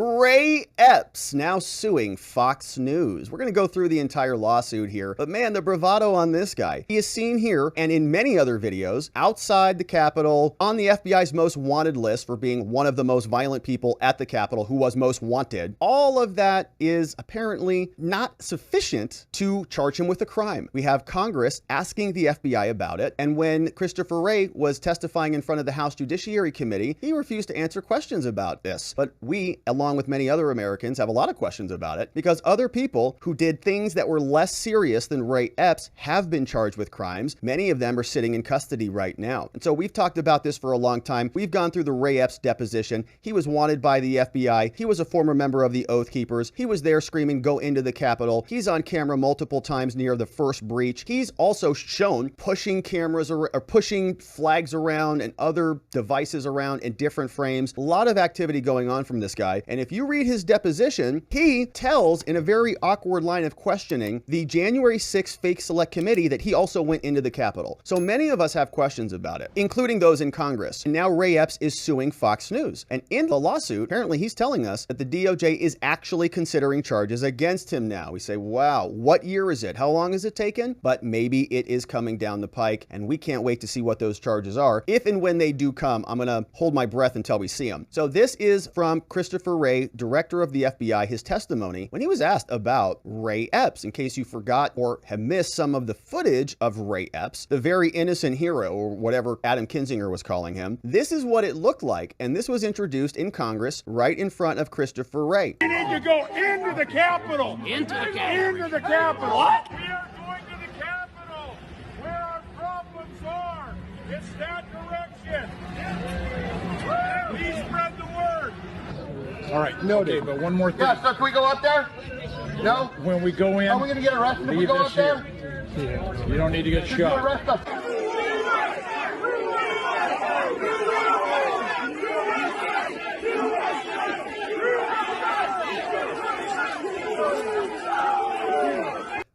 Ray Epps now suing Fox News. We're going to go through the entire lawsuit here, but man, the bravado on this guy. He is seen here and in many other videos outside the Capitol on the FBI's most wanted list for being one of the most violent people at the Capitol who was most wanted. All of that is apparently not sufficient to charge him with a crime. We have Congress asking the FBI about it, and when Christopher Wray was testifying in front of the House Judiciary Committee, he refused to answer questions about this. But we, along with many other Americans, have a lot of questions about it because other people who did things that were less serious than Ray Epps have been charged with crimes. Many of them are sitting in custody right now. And so we've talked about this for a long time. We've gone through the Ray Epps deposition. He was wanted by the FBI. He was a former member of the Oath Keepers. He was there screaming, "Go into the Capitol." He's on camera multiple times near the first breach. He's also shown pushing cameras or pushing flags around and other devices around in different frames. A lot of activity going on from this guy. And if you read his deposition, he tells in a very awkward line of questioning the January 6th Fake Select Committee that he also went into the Capitol. So many of us have questions about it, including those in Congress. And now Ray Epps is suing Fox News. And in the lawsuit, apparently he's telling us that the DOJ is actually considering charges against him now. We say, wow, what year is it? How long has it taken? But maybe it is coming down the pike, and we can't wait to see what those charges are. If and when they do come, I'm going to hold my breath until we see them. So this is from Christopher Wray, director of the FBI, his testimony when he was asked about Ray Epps. In case you forgot or have missed some of the footage of Ray Epps, the very innocent hero, or whatever Adam Kinzinger was calling him, this is what it looked like. And this was introduced in Congress right in front of Christopher Wray. We need to go into the Capitol. Into the Capitol. Into the Capitol. What? We are going to the Capitol, where our problems are. It's that direction. Please spread the word. All right, noted. Okay, but one more thing. Yeah, so can we go up there? No? When we go in, Are we going to get arrested if we leave go this up there? here. You don't need to get Should you shot. arrest us?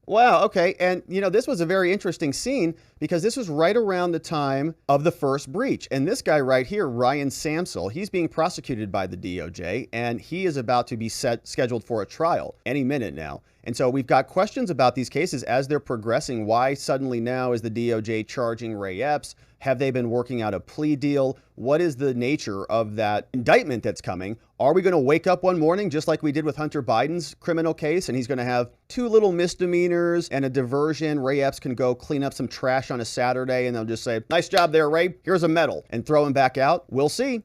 Wow, okay. And, you know, this was a very interesting scene because this was right around the time of the first breach. And this guy right here, Ryan Samsel, he's being prosecuted by the DOJ, and he is about to be scheduled for a trial any minute now. And so we've got questions about these cases as they're progressing. Why suddenly now is the DOJ charging Ray Epps? Have they been working out a plea deal? What is the nature of that indictment that's coming? Are we going to wake up one morning just like we did with Hunter Biden's criminal case, and he's going to have 2 little misdemeanors and a diversion? Ray Epps can go clean up some trash on a Saturday, and they'll just say, "Nice job there, Ray. Here's a medal," and throw him back out. We'll see.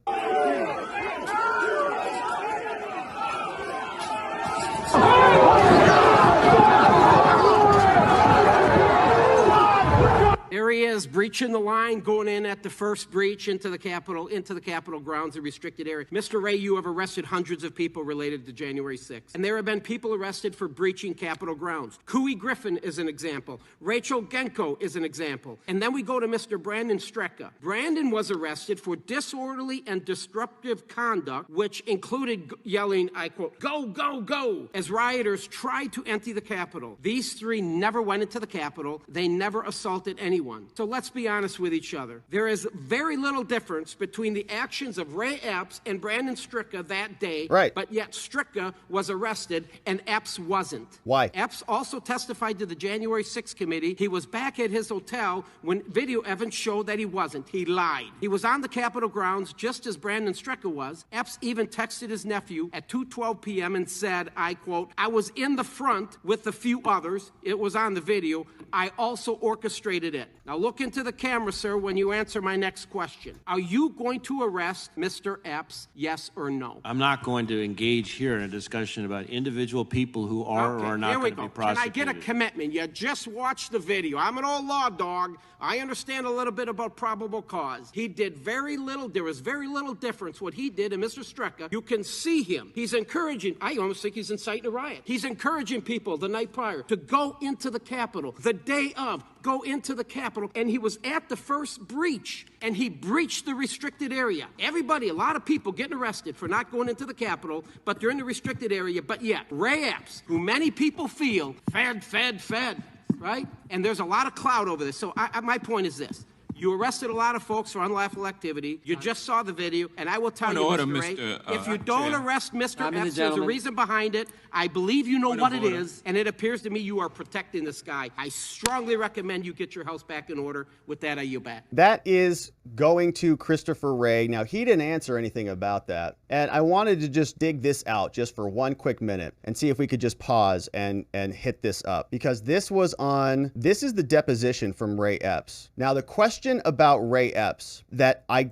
There he is, breaching the line, going in at the first breach into the Capitol grounds, a restricted area. Mr. Ray, you have arrested hundreds of people related to January 6th. And there have been people arrested for breaching Capitol grounds. Couey Griffin is an example. Rachel Genko is an example. And then we go to Mr. Brandon Strecka. Brandon was arrested for disorderly and disruptive conduct, which included yelling, I quote, "Go, go, go," as rioters tried to enter the Capitol. These 3 never went into the Capitol. They never assaulted anyone. So let's be honest with each other. There is very little difference between the actions of Ray Epps and Brandon Strecka that day, right? But yet Strecka was arrested and Epps wasn't. Why? Epps also testified to the January 6th committee. He was back at his hotel when video evidence showed that he wasn't. He lied. He was on the Capitol grounds just as Brandon Strecka was. Epps even texted his nephew at 2:12 p.m. and said, I quote, "I was in the front with a few others." It was on the video. "I also orchestrated it." Now look into the camera, sir, when you answer my next question. Are you going to arrest Mr. Epps, yes or no? I'm not going to engage here in a discussion about individual people who are or are not going to be prosecuted. Can I get a commitment? You just watched the video. I'm an old law dog. I understand a little bit about probable cause. He did very little. There was very little difference what he did and Mr. Strecka. You can see him. He's encouraging. I almost think he's inciting a riot. He's encouraging people the night prior to go into the Capitol. The day of, go into the Capitol. And he was at the first breach. And he breached the restricted area. Everybody, a lot of people getting arrested for not going into the Capitol, but they're in the restricted area. But yet, Ray Epps, who many people feel, fed, right? And there's a lot of clout over this. So my point is this. You arrested a lot of folks for unlawful activity. You just saw the video, and I will tell you, Mr. Ray, if you don't arrest Mr. Epps, there's a reason behind it. I believe you know what it is, and it appears to me you are protecting this guy. I strongly recommend you get your house back in order. With that, I yield back. That is going to Christopher Wray. Now, he didn't answer anything about that, and I wanted to just dig this out just for one quick minute and see if we could just pause and hit this up, because this is the deposition from Ray Epps. Now, the question about Ray Epps that I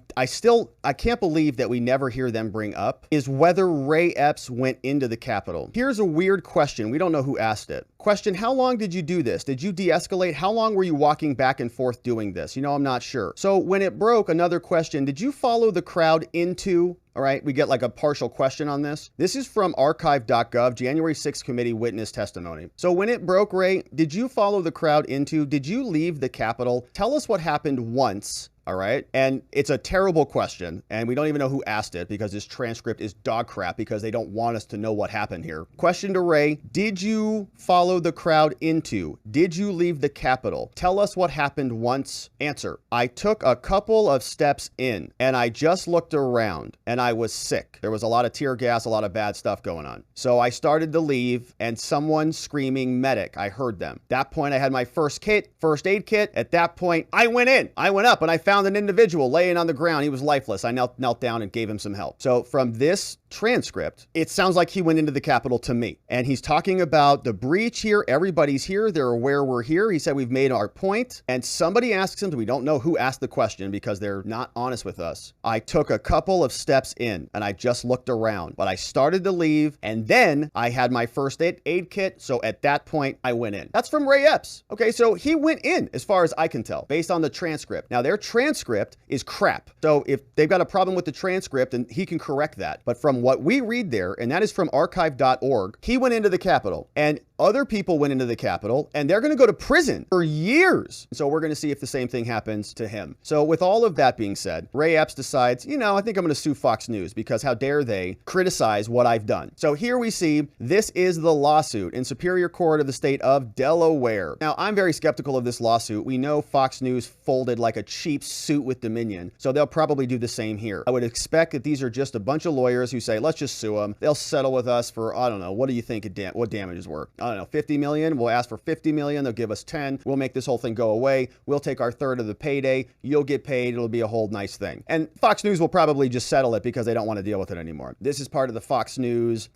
can't believe that we never hear them bring up is whether Ray Epps went into the Capitol. Here's a weird question. We don't know who asked it. Question: how long did you do this? Did you de-escalate? How long were you walking back and forth doing this? You know, I'm not sure. So when it broke, another question: did you follow the crowd into... All right, we get like a partial question on this. This is from archive.gov, January 6th committee witness testimony. So when it broke, Ray, did you follow the crowd into, did you leave the Capitol? Tell us what happened once. All right. And it's a terrible question. And we don't even know who asked it because this transcript is dog crap because they don't want us to know what happened here. Question to Ray: did you follow the crowd into? Did you leave the Capitol? Tell us what happened once. Answer: I took a couple of steps in and I just looked around and I was sick. There was a lot of tear gas, a lot of bad stuff going on. So I started to leave and someone screaming medic. I heard them. At that point, I had my first aid kit. At that point, I went in. I went up and I found an individual laying on the ground. He was lifeless. I knelt down and gave him some help. So from this transcript, it sounds like he went into the Capitol to me. And he's talking about the breach here. Everybody's here. They're aware we're here. He said we've made our point. And somebody asks him, we don't know who asked the question because they're not honest with us. I took a couple of steps in and I just looked around, but I started to leave and then I had my first aid kit. So at that point, I went in. That's from Ray Epps. Okay, so he went in as far as I can tell based on the transcript. Now, their transcript is crap. So if they've got a problem with the transcript, and he can correct that. But from what we read there, and that is from archive.org, he went into the Capitol and other people went into the Capitol and they're going to go to prison for years. So we're going to see if the same thing happens to him. So with all of that being said, Ray Epps decides, you know, I think I'm going to sue Fox News because how dare they criticize what I've done. So here we see this is the lawsuit in Superior Court of the state of Delaware. Now, I'm very skeptical of this lawsuit. We know Fox News folded like a cheap suit with Dominion, so they'll probably do the same here. I would expect that these are just a bunch of lawyers who say, let's just sue them. They'll settle with us for, I don't know, what do you think what damages were? I don't know, 50 million. We'll ask for 50 million. They'll give us 10. We'll make this whole thing go away. We'll take our third of the payday. You'll get paid. It'll be a whole nice thing. And Fox News will probably just settle it because they don't want to deal with it anymore. This is part of the Fox News,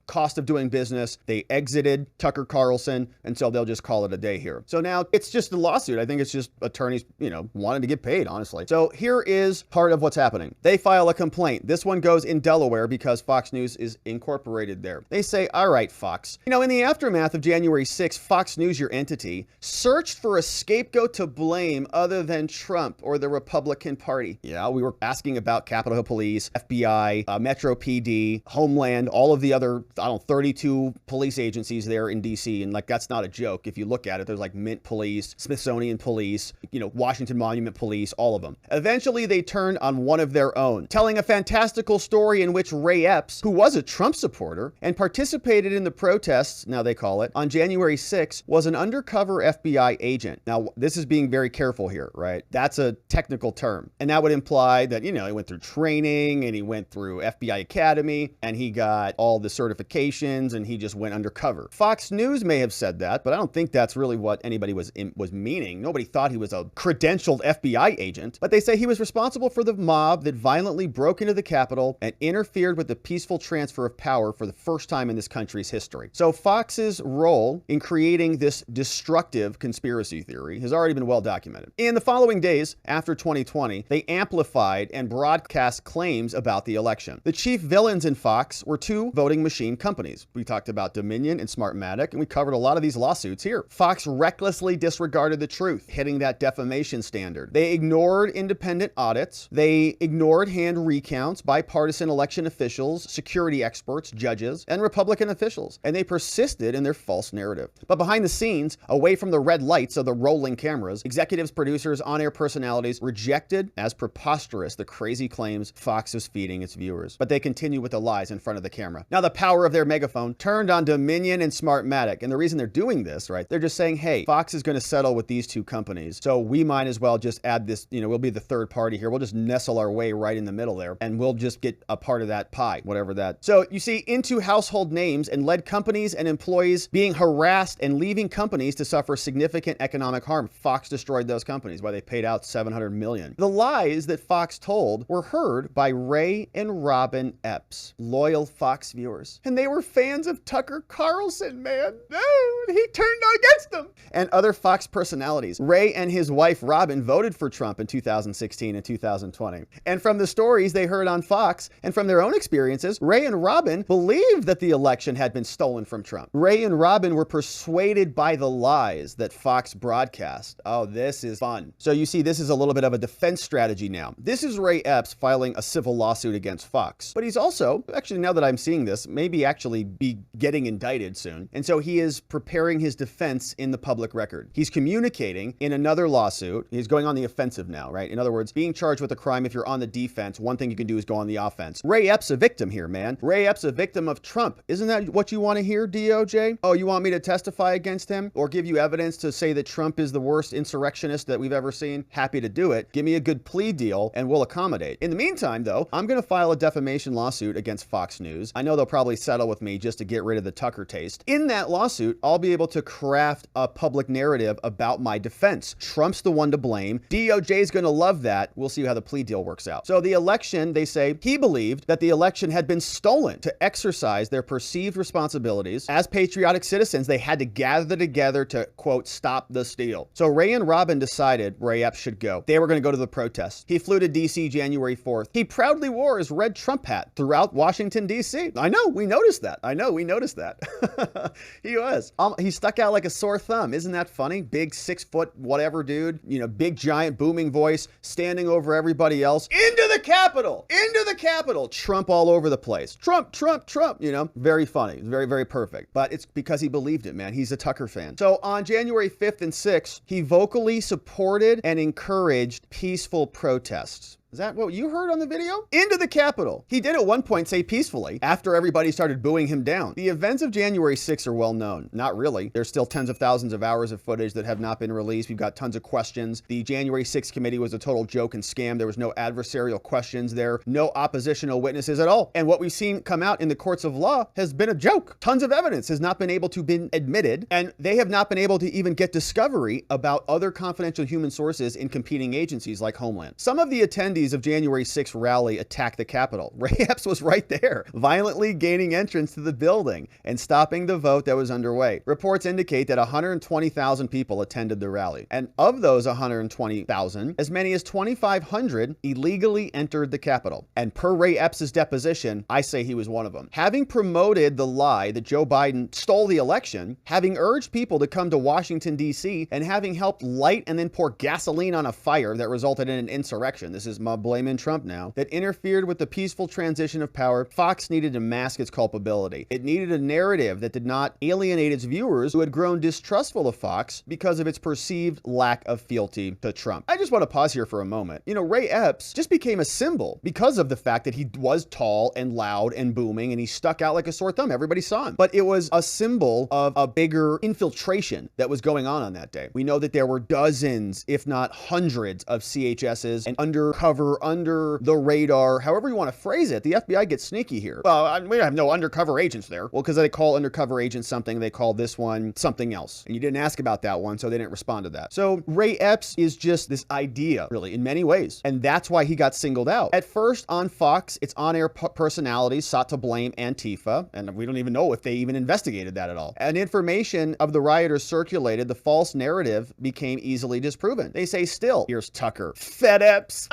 cost of doing business. They exited Tucker Carlson, and so they'll just call it a day here. So now it's just a lawsuit. I think it's just attorneys, wanting to get paid, honestly. So here is part of what's happening. They file a complaint. This one goes in Delaware because Fox News is incorporated there. They say, all right, Fox, in the aftermath of January 6th, Fox News, your entity, searched for a scapegoat to blame other than Trump or the Republican Party. Yeah, we were asking about Capitol Hill Police, FBI, Metro PD, Homeland, all of the other, 32 police agencies there in DC. And that's not a joke. If you look at it, there's like Mint Police, Smithsonian Police, Washington Monument Police, all of them. Eventually, they turned on one of their own, telling a fantastical story in which Ray Epps, who was a Trump supporter and participated in the protests, now they call it, on January 6th, was an undercover FBI agent. Now, this is being very careful here, right? That's a technical term. And that would imply that, he went through training and he went through FBI Academy and he got all the certifications and he just went undercover. Fox News may have said that, but I don't think that's really what anybody was meaning. Nobody thought he was a credentialed FBI agent, but they say he was responsible for the mob that violently broke into the Capitol and interfered with the peaceful transfer of power for the first time in this country's history. So Fox's role in creating this destructive conspiracy theory has already been well documented. In the following days, after 2020, they amplified and broadcast claims about the election. The chief villains in Fox were two voting machine companies. We talked about Dominion and Smartmatic, and we covered a lot of these lawsuits here. Fox recklessly disregarded the truth, hitting that defamation standard. They ignored independent audits. They ignored hand recounts, bipartisan election officials, security experts, judges, and Republican officials. And they persisted invested in their false narrative. But behind the scenes, away from the red lights of the rolling cameras, executives, producers, on-air personalities rejected as preposterous the crazy claims Fox is feeding its viewers. But they continue with the lies in front of the camera. Now the power of their megaphone turned on Dominion and Smartmatic. And the reason they're doing this, right, they're just saying, hey, Fox is going to settle with these two companies. So we might as well just add this, we'll be the third party here. We'll just nestle our way right in the middle there, and we'll just get a part of that pie, whatever that. So you see, into household names and led companies and employees being harassed and leaving companies to suffer significant economic harm. Fox destroyed those companies, why they paid out $700 million. The lies that Fox told were heard by Ray and Robin Epps, loyal Fox viewers. And they were fans of Tucker Carlson, man. Oh, he turned against them. And other Fox personalities. Ray and his wife, Robin, voted for Trump in 2016 and 2020. And from the stories they heard on Fox and from their own experiences, Ray and Robin believed that the election had been stolen from Trump. Ray and Robin were persuaded by the lies that Fox broadcast. Oh, this is fun. So you see, this is a little bit of a defense strategy now. This is Ray Epps filing a civil lawsuit against Fox. But he's also, actually now that I'm seeing this, maybe actually be getting indicted soon. And so he is preparing his defense in the public record. He's communicating in another lawsuit. He's going on the offensive now, right? In other words, being charged with a crime, if you're on the defense, one thing you can do is go on the offense. Ray Epps a victim here, man. Ray Epps a victim of Trump. Isn't that what you want to hear, DOJ? Oh, you want me to testify against him or give you evidence to say that Trump is the worst insurrectionist that we've ever seen? Happy to do it. Give me a good plea deal and we'll accommodate. In the meantime, though, I'm going to file a defamation lawsuit against Fox News. I know they'll probably settle with me just to get rid of the Tucker taste. In that lawsuit, I'll be able to craft a public narrative about my defense. Trump's the one to blame. DOJ is going to love that. We'll see how the plea deal works out. So the election, they say he believed that the election had been stolen. To exercise their perceived responsibilities as patriotic citizens, they had to gather together to, quote, stop the steal. So Ray and Robin decided Ray Epps should go. They were going to go to the protest. He flew to D.C. January 4th. He proudly wore his red Trump hat throughout Washington, D.C. I know, we noticed that. He was. He stuck out like a sore thumb. Isn't that funny? Big 6 foot whatever dude, big giant booming voice, standing over everybody else. Into the Capitol! Into the Capitol! Trump all over the place. Trump, Trump, Trump, very funny. Very, very perfect. But it's because he believed it, man. He's a Tucker fan. So on January 5th and 6th, he vocally supported and encouraged peaceful protests. Is that what you heard on the video? Into the Capitol. He did at one point say peacefully after everybody started booing him down. The events of January 6th are well known. Not really. There's still tens of thousands of hours of footage that have not been released. We've got tons of questions. The January 6th committee was a total joke and scam. There was no adversarial questions there, no oppositional witnesses at all. And what we've seen come out in the courts of law has been a joke. Tons of evidence has not been able to be admitted, and they have not been able to even get discovery about other confidential human sources in competing agencies like Homeland. Some of the attendees of January 6th rally attacked the Capitol. Ray Epps was right there, violently gaining entrance to the building and stopping the vote that was underway. Reports indicate that 120,000 people attended the rally. And of those 120,000, as many as 2,500 illegally entered the Capitol. And per Ray Epps' deposition, I say he was one of them. Having promoted the lie that Joe Biden stole the election, having urged people to come to Washington, D.C., and having helped light and then pour gasoline on a fire that resulted in an insurrection. This is my blaming Trump now. That interfered with the peaceful transition of power. Fox needed to mask its culpability. It needed a narrative that did not alienate its viewers who had grown distrustful of Fox because of its perceived lack of fealty to Trump. I just want to pause here for a moment. Ray Epps just became a symbol because of the fact that he was tall and loud and booming and he stuck out like a sore thumb. Everybody saw him. But it was a symbol of a bigger infiltration that was going on that day. We know that there were dozens, if not hundreds, of CHSs and undercover, under the radar, however you want to phrase it. The FBI gets sneaky here. Well, we don't have no undercover agents there. Well, because they call undercover agents something, they call this one something else. And you didn't ask about that one, so they didn't respond to that. So Ray Epps is just this idea, really, in many ways. And that's why he got singled out. At first, on Fox, its on-air personalities sought to blame Antifa, and we don't even know if they even investigated that at all. And information of the rioters circulated, the false narrative became easily disproven. They say still, here's Tucker. Fed Epps.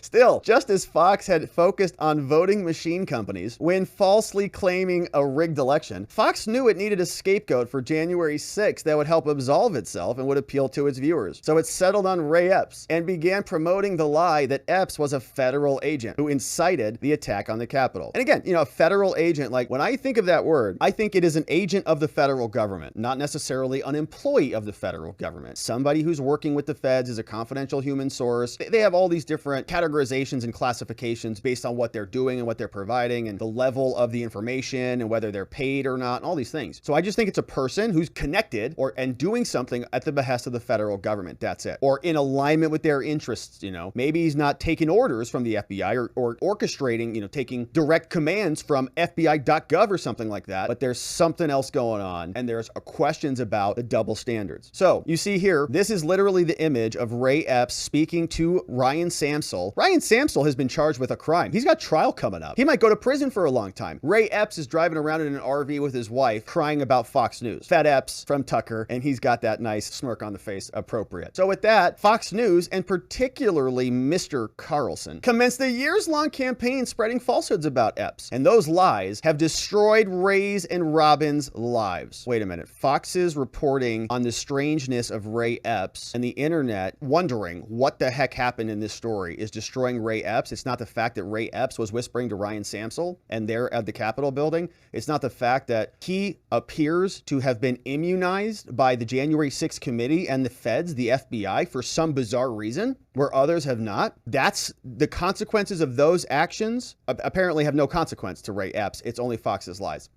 Still, just as Fox had focused on voting machine companies when falsely claiming a rigged election, Fox knew it needed a scapegoat for January 6th that would help absolve itself and would appeal to its viewers. So it settled on Ray Epps and began promoting the lie that Epps was a federal agent who incited the attack on the Capitol. And again, a federal agent, like when I think of that word, I think it is an agent of the federal government, not necessarily an employee of the federal government. Somebody who's working with the feds is a confidential human source. They have all these different categorizations and classifications based on what they're doing and what they're providing and the level of the information and whether they're paid or not, and all these things. So I just think it's a person who's connected and doing something at the behest of the federal government. That's it. Or in alignment with their interests, Maybe he's not taking orders from the FBI or orchestrating, taking direct commands from FBI.gov or something like that, but there's something else going on, and there's questions about the double standards. So you see here, this is literally the image of Ray Epps speaking to Ryan Samsel. Ryan Samsel has been charged with a crime. He's got trial coming up. He might go to prison for a long time. Ray Epps is driving around in an RV with his wife crying about Fox News. Fat Epps from Tucker, and he's got that nice smirk on the face appropriate. So with that, Fox News, and particularly Mr. Carlson, commenced a years-long campaign spreading falsehoods about Epps, and those lies have destroyed Ray's and Robin's lives. Wait a minute. Fox's reporting on the strangeness of Ray Epps and the internet wondering what the heck happened in this story is destroying Ray Epps. It's not the fact that Ray Epps was whispering to Ryan Samsel and they're at the Capitol building. It's not the fact that he appears to have been immunized by the January 6th committee and the feds, the FBI, for some bizarre reason where others have not. That's the consequences of those actions apparently have no consequence to Ray Epps. It's only Fox's lies.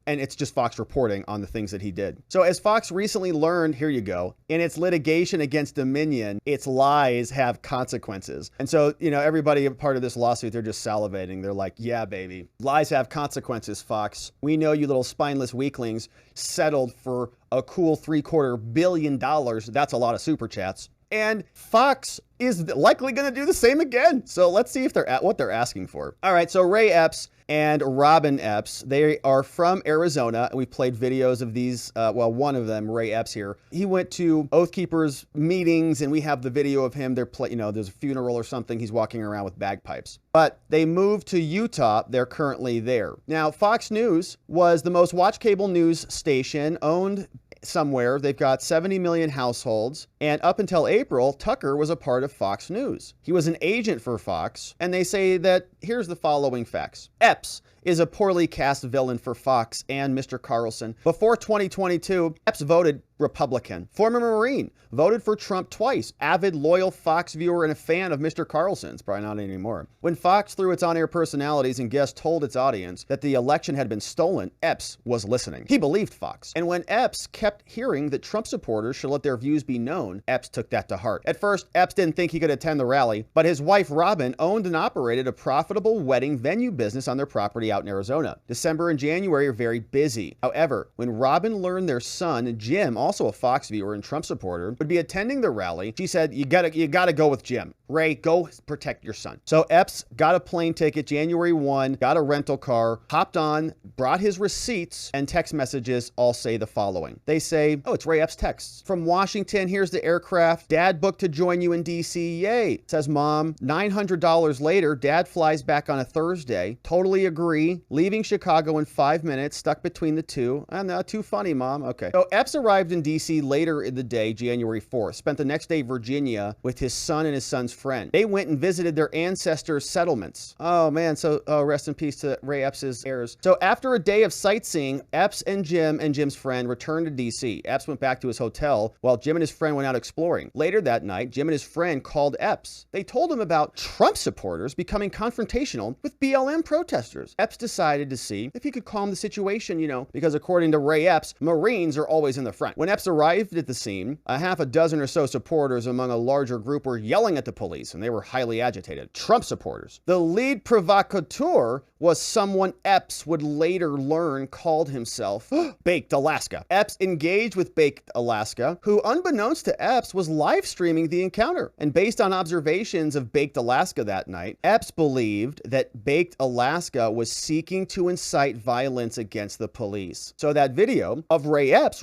And it's just Fox reporting on the things that he did. So as Fox recently learned, here you go, in its litigation against Dominion, its lies have consequences. And so, everybody a part of this lawsuit, they're just salivating. They're like, yeah, baby, lies have consequences, Fox. We know you little spineless weaklings settled for a cool $750 million. That's a lot of super chats. And Fox is likely going to do the same again. So let's see if they're at what they're asking for. All right, so Ray Epps and Robin Epps, they are from Arizona. We played videos of these. One of them, Ray Epps here, he went to Oath Keepers meetings, and we have the video of him. There's a funeral or something. He's walking around with bagpipes. But they moved to Utah. They're currently there. Now, Fox News was the most watched cable news station owned somewhere. They've got 70 million households. And up until April, Tucker was a part of Fox News. He was an agent for Fox. And they say that here's the following facts. Epps is a poorly cast villain for Fox and Mr. Carlson. Before 2022, Epps voted Republican. Former Marine, voted for Trump twice. Avid, loyal Fox viewer and a fan of Mr. Carlson's. Probably not anymore. When Fox, through its on-air personalities and guests, told its audience that the election had been stolen, Epps was listening. He believed Fox. And when Epps kept hearing that Trump supporters should let their views be known, Epps took that to heart. At first, Epps didn't think he could attend the rally, but his wife, Robin, owned and operated a profitable wedding venue business on their property out in Arizona. December and January are very busy. However, when Robin learned their son, Jim, also a Fox viewer and Trump supporter, would be attending the rally, she said, you gotta go with Jim. Ray, go protect your son. So Epps got a plane ticket January 1, got a rental car, hopped on, brought his receipts, and text messages all say the following. They say, oh, it's Ray Epps texts. From Washington, here's the aircraft. Dad booked to join you in DC. Yay. Says mom. $900 later, dad flies back on a Thursday. Totally agree. Leaving Chicago in 5 minutes, stuck between the two. No, too funny, mom. Okay. So Epps arrived in DC later in the day, January 4th. Spent the next day in Virginia with his son and his son's friend. They went and visited their ancestors' settlements. Oh man, so rest in peace to Ray Epps' heirs. So after a day of sightseeing, Epps and Jim's friend returned to DC. Epps went back to his hotel while Jim and his friend went out exploring. Later that night, Jim and his friend called Epps. They told him about Trump supporters becoming confrontational with BLM protesters. Epps decided to see if he could calm the situation, because according to Ray Epps, Marines are always in the front. When Epps arrived at the scene, a half a dozen or so supporters among a larger group were yelling at the police, and they were highly agitated. Trump supporters. The lead provocateur was someone Epps would later learn called himself Baked Alaska. Epps engaged with Baked Alaska, who unbeknownst to Epps was live streaming the encounter. And based on observations of Baked Alaska that night, Epps believed that Baked Alaska was seeking to incite violence against the police. So that video of Ray Epps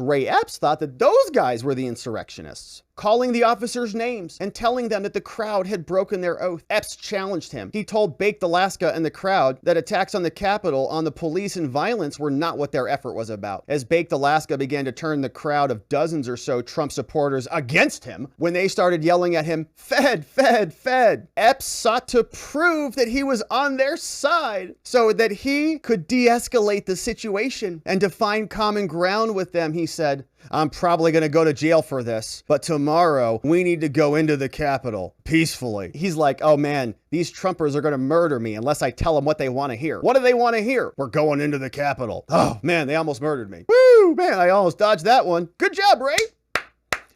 thought that those guys were the insurrectionists. calling the officers names and telling them that the crowd had broken their oath. Epps challenged him. He told Baked Alaska and the crowd that attacks on the Capitol, on the police, and violence were not what their effort was about. As Baked Alaska began to turn the crowd of dozens or so Trump supporters against him, when they started yelling at him, "Fed, Fed, Fed," Epps sought to prove that he was on their side so that he could de-escalate the situation. And to find common ground with them, he said, "I'm probably going to go to jail for this, but tomorrow we need to go into the Capitol peacefully." He's like, oh man, these Trumpers are going to murder me unless I tell them what they want to hear. What do they want to hear? We're going into the Capitol. Oh man, they almost murdered me. Woo, man, I almost dodged that one. Good job, Ray.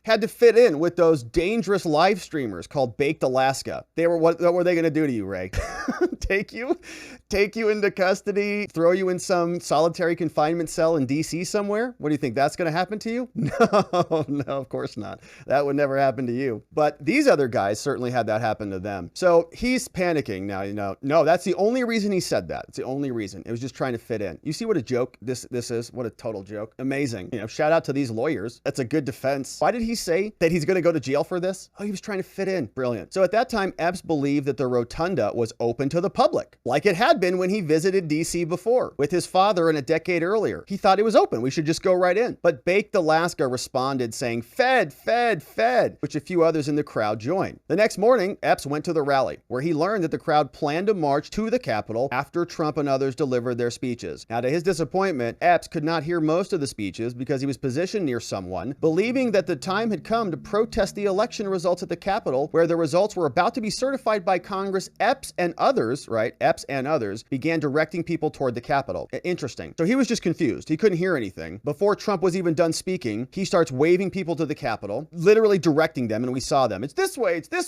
Had to fit in with those dangerous live streamers called Baked Alaska. What were they going to do to you, Ray? Take you into custody, throw you in some solitary confinement cell in DC somewhere? What do you think, that's going to happen to you? No, of course not. That would never happen to you. But these other guys certainly had that happen to them. So he's panicking now, No, that's the only reason he said that. It's the only reason. It was just trying to fit in. You see what a joke this is? What a total joke. Amazing. Shout out to these lawyers. That's a good defense. Why did he say that he's going to go to jail for this? Oh, he was trying to fit in. Brilliant. So at that time, Epps believed that the rotunda was open to the public, like it had been when he visited DC before with his father in a decade earlier. He thought it was open. We should just go right in. But Baked Alaska responded saying, "Fed, Fed, Fed," which a few others in the crowd joined. The next morning, Epps went to the rally, where he learned that the crowd planned to march to the Capitol after Trump and others delivered their speeches. Now, to his disappointment, Epps could not hear most of the speeches because he was positioned near someone, believing that the time had come to protest the election results at the Capitol, where the results were about to be certified by Congress. Epps and others began directing people toward the Capitol. Interesting. So he was just confused. He couldn't hear anything. Before Trump was even done speaking, he starts waving people to the Capitol, literally directing them, and we saw them. It's this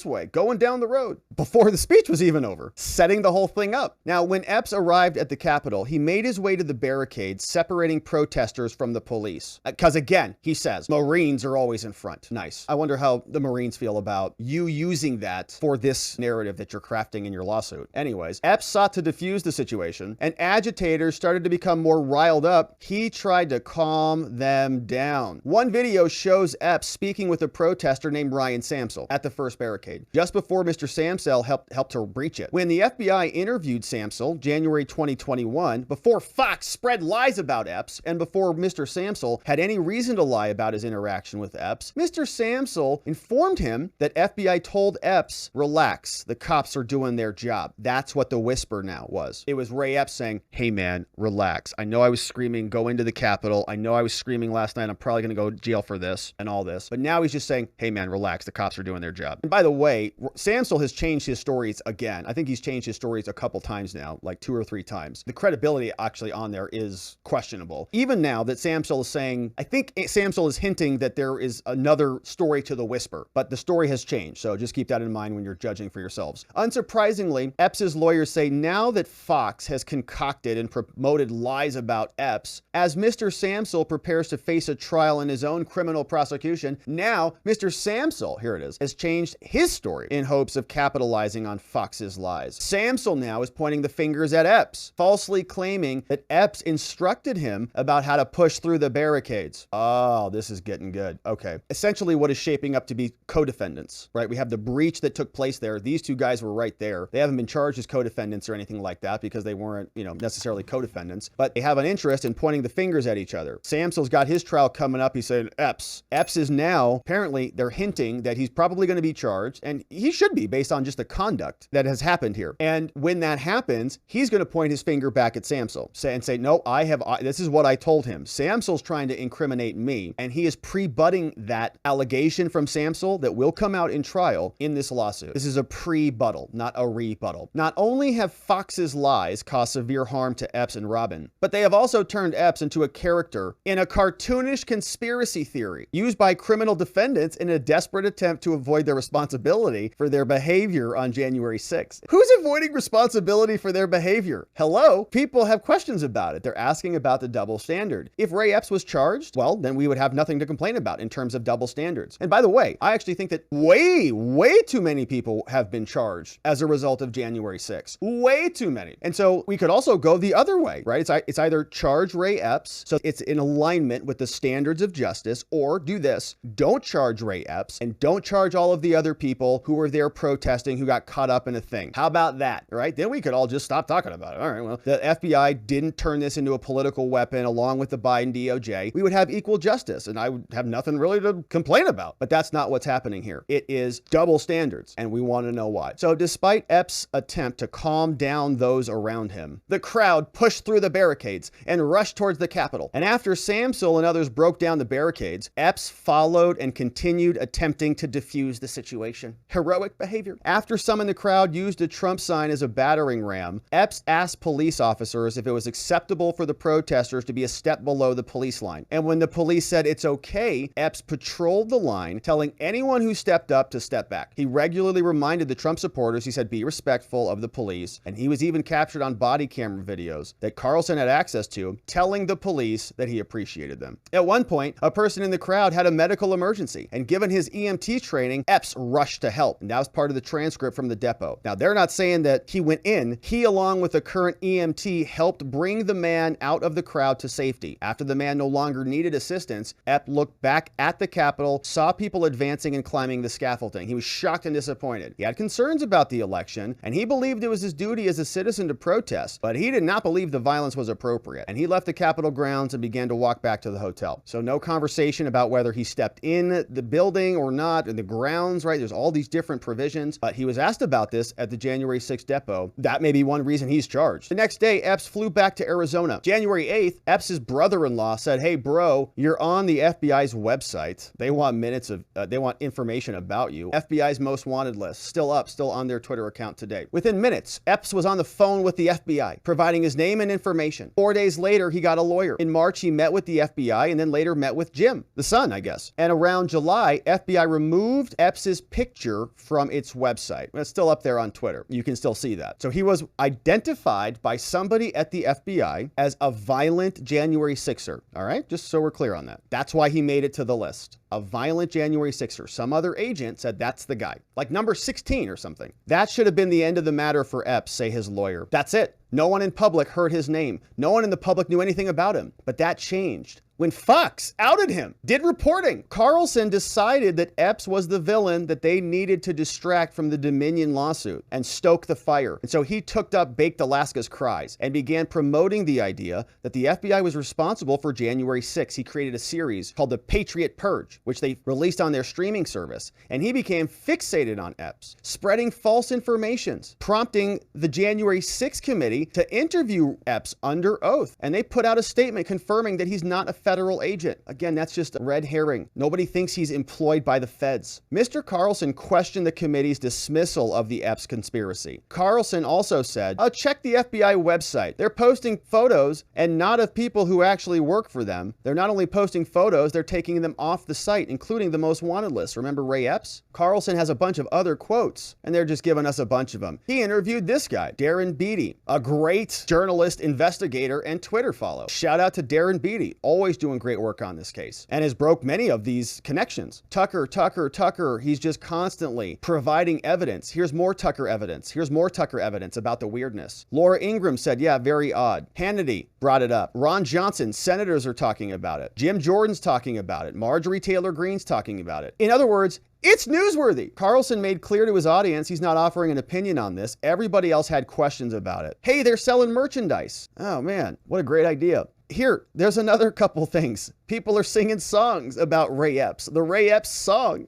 way, going down the road. Before the speech was even over, setting the whole thing up. Now, when Epps arrived at the Capitol, he made his way to the barricades, separating protesters from the police. Because again, he says, Marines are always in front. Nice. I wonder how the Marines feel about you using that for this narrative that you're crafting in your lawsuit. Anyways, Epps sought to defuse the situation, and agitators started to become more riled up. He tried to calm them down. One video shows Epps speaking with a protester named Ryan Samsel at the first barricade, just before Mr. Samsel helped to breach it. When the FBI interviewed Samsel, January 2021, before Fox spread lies about Epps, and before Mr. Samsel had any reason to lie about his interaction with Epps, Mr. Samsel informed him that FBI told Epps, "Relax, the cops are doing their job." That's what the whisper now was. It was Ray Epps saying, "Hey man, relax. I know I was screaming, go into the Capitol. I know I was screaming last night, I'm probably going to go to jail for this and all this." But now he's just saying, "Hey man, relax. The cops are doing their job." And by the way, Samsel has changed his stories again. I think he's changed his stories a couple times now, like 2 or 3 times. The credibility actually on there is questionable. Even now that Samsel is saying, I think Samsel is hinting that there is another story to the whisper, but the story has changed. So just keep that in mind when you're judging for yourselves. Unsurprisingly, Epps's lawyers say now that Fox has concocted and promoted lies about Epps, as Mr. Samsel prepares to face a trial in his own criminal prosecution, now Mr. Samsel, here it is, has changed his story in hopes of capitalizing on Fox's lies. Samsel now is pointing the fingers at Epps, falsely claiming that Epps instructed him about how to push through the barricades. Oh, this is getting good. Okay. Essentially what is shaping up to be co-defendants, right? We have the breach that took place there. These two guys were right there. They haven't been charged as co-defendants or anything like that because they weren't, necessarily co-defendants, but they have an interest in pointing the fingers at each other. Samsel's got his trial coming up. He said, Epps is now, apparently they're hinting that he's probably going to be charged, and he should be based on just the conduct that has happened here. And when that happens, he's going to point his finger back at Samsel and say, no, this is what I told him. Samsel's trying to incriminate me, and he is pre-butting that allegation from Samsel that will come out in trial in this lawsuit. This is a pre-buttal, not a rebuttal. Not only have Fox's lies caused severe harm to Epps and Robin, but they have also turned Epps into a character in a cartoonish conspiracy theory used by criminal defendants in a desperate attempt to avoid their responsibility for their behavior on January 6th. Who's avoiding responsibility for their behavior? Hello? People have questions about it. They're asking about the double standard. If Ray Epps was charged, well, then we would have nothing to complain about in terms of double standards. And by the way, I actually think that way too many people have been charged as a result of January 6th. Way too many. And so we could also go the other way, right? It's either charge Ray Epps, so it's in alignment with the standards of justice, or do this, don't charge Ray Epps and don't charge all of the other people who were there protesting who got caught up in a thing. How about that, right? Then we could all just stop talking about it. All right, well, the FBI didn't turn this into a political weapon along with the Biden DOJ. We would have equal justice and I would have nothing really to complain about. But that's not what's happening here. It is double standards, and we want to know why. So despite Epps' attempt to calm down those around him, the crowd pushed through the barricades and rushed towards the Capitol. And after Samsel and others broke down the barricades, Epps followed and continued attempting to defuse the situation. Heroic behavior. After some in the crowd used a Trump sign as a battering ram, Epps asked police officers if it was acceptable for the protesters to be a step below the police line. And when the police said it's okay, Epps patrolled the line, telling anyone who stepped up to step back. He regularly reminded the Trump supporters, he said, be respectful of the police. And he was even captured on body camera videos that Carlson had access to, telling the police that he appreciated them. At one point, a person in the crowd had a medical emergency, and given his EMT training, Epps rushed to help. And that was part of the transcript from the depot. Now, they're not saying that he went in. He, along with the current EMT, helped bring the man out of the crowd to safety. After the man no longer needed assistance, Epps looked back at the Capitol, saw people advancing and climbing the scaffolding. He was shocked and disappointed. He had concerns about the election, and he believed it was his duty as a citizen to protest, but he did not believe the violence was appropriate. And he left the Capitol grounds and began to walk back to the hotel. So no conversation about whether he stepped in the building or not, in the grounds, right? There's all these different provisions, but he was asked about this at the January 6th depot. That may be one reason he's charged. The next day, Epps flew back to Arizona. January 8th, Epps' brother-in-law said, hey, bro, you're on the FBI's website. They want they want information about you. FBI's most wanted list, still up, still on their Twitter account today. Within minutes, Epps was on the phone with the FBI, providing his name and information. 4 days later, he got a lawyer. In March, he met with the FBI and then later met with Jim, the son, I guess. And around July, FBI removed Epps' picture from its website. It's still up there on Twitter. You can still see that. So he was identified by somebody at the FBI as a violent January 6er. All right, just so we're clear on that. That's why he made it to the list. A violent January 6er. Some other agent said that's the guy, like number 16 or something. That should have been the end of the matter for Epps, say his lawyer. That's it. No one in public heard his name. No one in the public knew anything about him. But that changed when Fox outed him, did reporting. Carlson decided that Epps was the villain that they needed to distract from the Dominion lawsuit and stoke the fire. And so he took up Baked Alaska's cries and began promoting the idea that the FBI was responsible for January 6th. He created a series called The Patriot Purge, which they released on their streaming service. And he became fixated on Epps, spreading false information, prompting the January 6th committee to interview Epps under oath. And they put out a statement confirming that he's not a federal agent. Again, that's just a red herring. Nobody thinks he's employed by the feds. Mr. Carlson questioned the committee's dismissal of the Epps conspiracy. Carlson also said, check the FBI website. They're posting photos and not of people who actually work for them. They're not only posting photos, they're taking them off the site, including the most wanted list. Remember Ray Epps? Carlson has a bunch of other quotes, and they're just giving us a bunch of them. He interviewed this guy, Darren Beattie, a great journalist, investigator, and Twitter follow. Shout out to Darren Beattie, always doing great work on this case, and has broke many of these connections. Tucker, he's just constantly providing evidence. Here's more Tucker evidence. Here's more Tucker evidence about the weirdness. Laura Ingraham said, yeah, very odd. Hannity brought it up. Ron Johnson, senators are talking about it. Jim Jordan's talking about it. Marjorie Taylor Greene's talking about it. In other words, it's newsworthy. Carlson made clear to his audience he's not offering an opinion on this. Everybody else had questions about it. Hey, they're selling merchandise. Oh man, what a great idea. Here, there's another couple things. People are singing songs about Ray Epps. The Ray Epps song.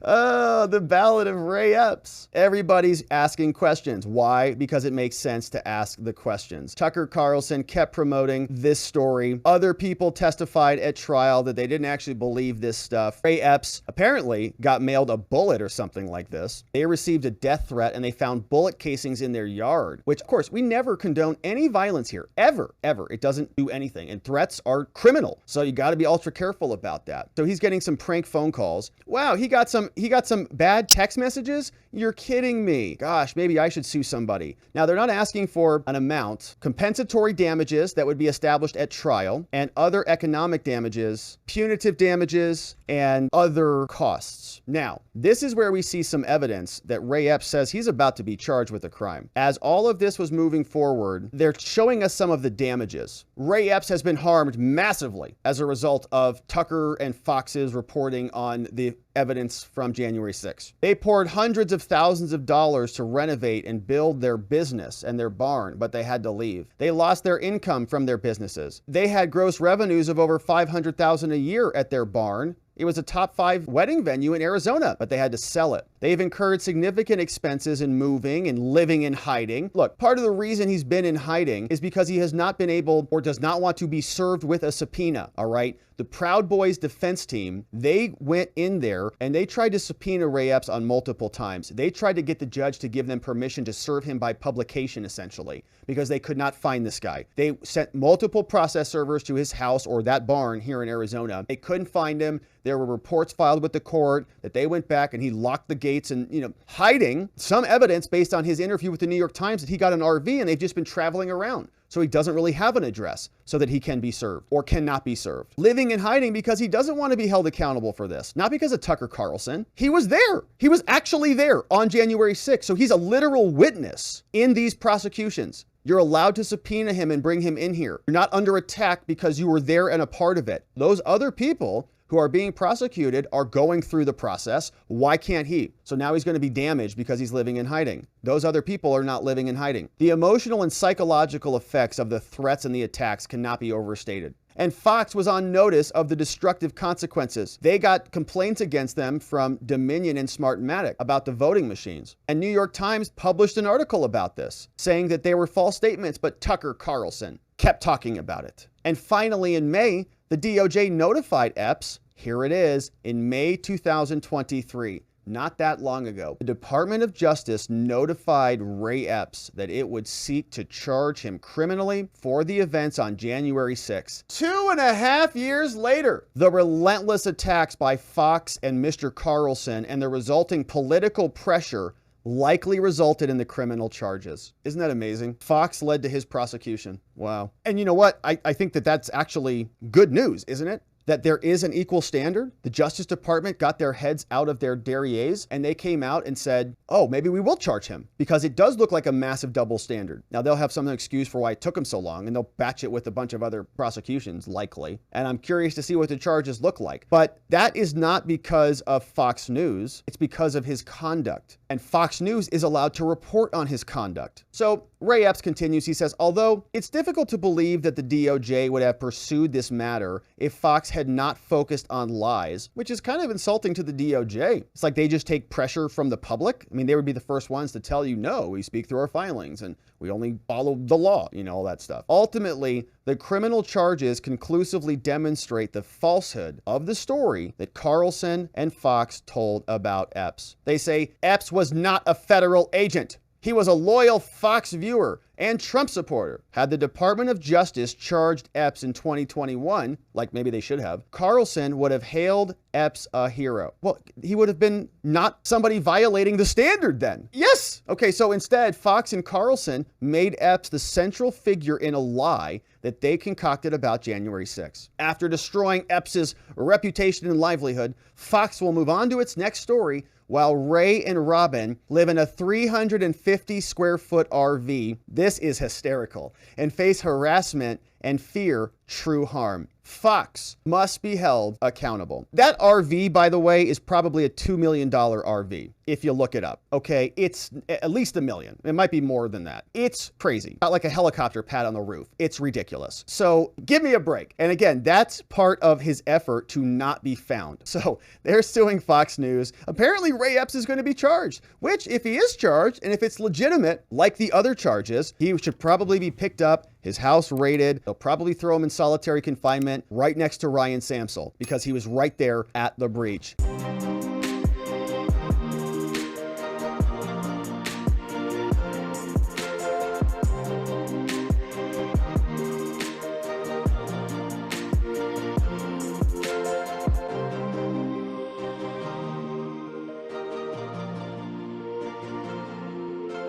Oh, the Ballad of Ray Epps. Everybody's asking questions. Why? Because it makes sense to ask the questions. Tucker Carlson kept promoting this story. Other people testified at trial that they didn't actually believe this stuff. Ray Epps apparently got mailed a bullet or something like this. They received a death threat and they found bullet casings in their yard, which of course we never condone any violence here, ever. It doesn't do anything, and threats are criminal. So you got to be ultra careful about that. So he's getting some prank phone calls. Wow, he got some bad text messages. You're kidding me. Gosh, maybe I should sue somebody. Now, they're not asking for an amount. Compensatory damages that would be established at trial, and other economic damages, punitive damages, and other costs. Now, this is where we see some evidence that Ray Epps says he's about to be charged with a crime. As all of this was moving forward, they're showing us some of the damages. Ray Epps has been harmed massively as a result of Tucker and Fox's reporting on the evidence from January 6th. They poured hundreds of thousands of dollars to renovate and build their business and their barn, but they had to leave. They lost their income from their businesses. They had gross revenues of over $500,000 a year at their barn. It was a top 5 wedding venue in Arizona, but they had to sell it. They've incurred significant expenses in moving and living in hiding. Look, part of the reason he's been in hiding is because he has not been able or does not want to be served with a subpoena, all right? The Proud Boys defense team, they went in there and they tried to subpoena Ray Epps on multiple times. They tried to get the judge to give them permission to serve him by publication, essentially, because they could not find this guy. They sent multiple process servers to his house or that barn here in Arizona. They couldn't find him. There were reports filed with the court that they went back and he locked the gates and, hiding some evidence based on his interview with the New York Times that he got an RV and they've just been traveling around. So he doesn't really have an address so that he can be served or cannot be served. Living in hiding because he doesn't want to be held accountable for this. Not because of Tucker Carlson. He was there. He was actually there on January 6th. So he's a literal witness in these prosecutions. You're allowed to subpoena him and bring him in here. You're not under attack because you were there and a part of it. Those other people who are being prosecuted are going through the process. Why can't he? So now he's going to be damaged because he's living in hiding. Those other people are not living in hiding. The emotional and psychological effects of the threats and the attacks cannot be overstated. And Fox was on notice of the destructive consequences. They got complaints against them from Dominion and Smartmatic about the voting machines. And New York Times published an article about this, saying that they were false statements, but Tucker Carlson kept talking about it. And finally, in May, the DOJ notified Epps, here it is, in May 2023. Not that long ago, the Department of Justice notified Ray Epps that it would seek to charge him criminally for the events on January 6th. 2.5 years later, the relentless attacks by Fox and Mr. Carlson and the resulting political pressure likely resulted in the criminal charges. Isn't that amazing? Fox led to his prosecution. Wow. And you know what? I think that that's actually good news, isn't it? That there is an equal standard. The Justice Department got their heads out of their derrieres and they came out and said, oh, maybe we will charge him because it does look like a massive double standard. Now they'll have some excuse for why it took them so long and they'll batch it with a bunch of other prosecutions likely. And I'm curious to see what the charges look like. But that is not because of Fox News. It's because of his conduct. And Fox News is allowed to report on his conduct. So Ray Epps continues, he says, although it's difficult to believe that the DOJ would have pursued this matter if Fox had not focused on lies, which is kind of insulting to the DOJ. It's like they just take pressure from the public. I mean, they would be the first ones to tell you, no, we speak through our filings and we only follow the law, all that stuff. Ultimately, the criminal charges conclusively demonstrate the falsehood of the story that Carlson and Fox told about Epps. They say Epps was not a federal agent. He was a loyal Fox viewer and Trump supporter. Had the Department of Justice charged Epps in 2021, like maybe they should have, Carlson would have hailed Epps a hero. Well, he would have been not somebody violating the standard then. Yes. Okay, so instead, Fox and Carlson made Epps the central figure in a lie that they concocted about January 6th. After destroying Epps's reputation and livelihood, Fox will move on to its next story while Ray and Robin live in a 350 square foot RV. This is hysterical, and face harassment and fear true harm. Fox must be held accountable. That RV, by the way, is probably a $2 million RV, if you look it up. Okay, it's at least $1 million. It might be more than that. It's crazy. Not like a helicopter pad on the roof. It's ridiculous. So give me a break. And again, that's part of his effort to not be found. So they're suing Fox News. Apparently Ray Epps is going to be charged, which if he is charged and if it's legitimate, like the other charges, he should probably be picked up, his house raided. They'll probably throw him in solitary confinement right next to Ryan Samsel because he was right there at the breach.